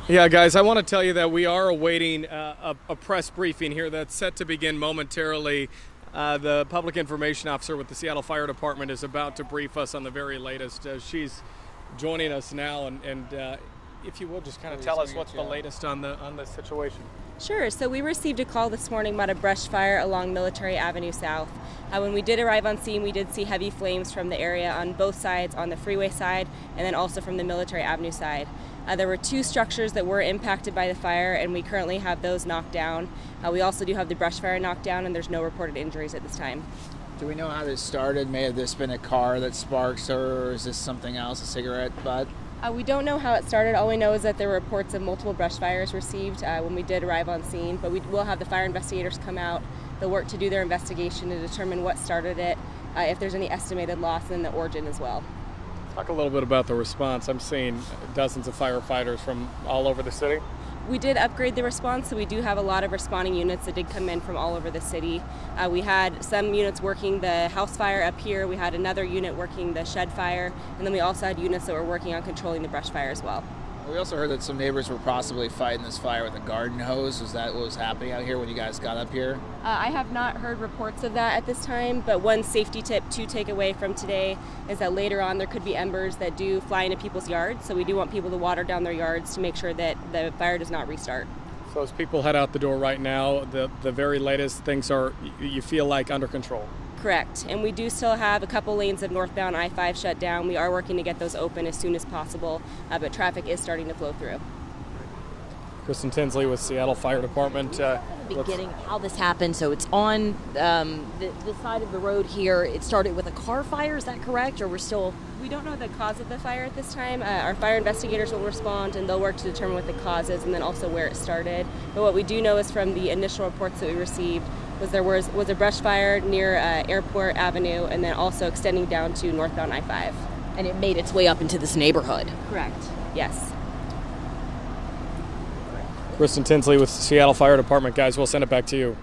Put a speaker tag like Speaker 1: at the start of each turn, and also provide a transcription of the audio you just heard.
Speaker 1: Yeah, guys, I want to tell you that we are awaiting a press briefing here that's set to begin momentarily. The public information officer with the Seattle Fire Department is about to brief us on the very latest. She's joining us now, and if you will, just kind of tell us what's the latest on the situation.
Speaker 2: Sure. So we received a call this morning about a brush fire along Military Avenue South. When we did arrive on scene, we did see heavy flames from the area on both sides, on the freeway side and then also from the Military Avenue side. There were two structures that were impacted by the fire, and we currently have those knocked down. We also do have the brush fire knocked down, and there's no reported injuries at this time.
Speaker 3: Do we know how this started? May have this been a car that sparks her, or is this something else, a cigarette butt?
Speaker 2: We don't know how it started. All we know is that there were reports of multiple brush fires received when we did arrive on scene, but we will have the fire investigators come out. They'll work to do their investigation to determine what started it, if there's any estimated loss, and the origin as well.
Speaker 1: Talk a little bit about the response. I'm seeing dozens of firefighters from all over the city.
Speaker 2: We did upgrade the response, so we do have a lot of responding units that did come in from all over the city. We had some units working the house fire up here, we had another unit working the shed fire, and then we also had units that were working on controlling the brush fire as well.
Speaker 3: We also heard that some neighbors were possibly fighting this fire with a garden hose. Was that what was happening out here when you guys got up here?
Speaker 2: I have not heard reports of that at this time, but one safety tip to take away from today is that later on there could be embers that do fly into people's yards, so we do want people to water down their yards to make sure that the fire does not restart.
Speaker 1: So as people head out the door right now, the very latest things are, you feel like, under control?
Speaker 2: Correct, and we do still have a couple lanes of northbound I-5 shut down. We are working to get those open as soon as possible, but traffic is starting to flow through.
Speaker 1: Kristen Tinsley with Seattle Fire Department.
Speaker 4: Beginning how this happened, so it's on the side of the road here. It started with a car fire, is that correct? Or we're still...
Speaker 2: We don't know the cause of the fire at this time. Our fire investigators will respond and they'll work to determine what the cause is and then also where it started. But what we do know is from the initial reports that we received was there was a brush fire near Airport Avenue and then also extending down to northbound I-5.
Speaker 4: And it made its way up into this neighborhood.
Speaker 2: Correct, yes.
Speaker 1: Kristen Tinsley with Seattle Fire Department. Guys, we'll send it back to you.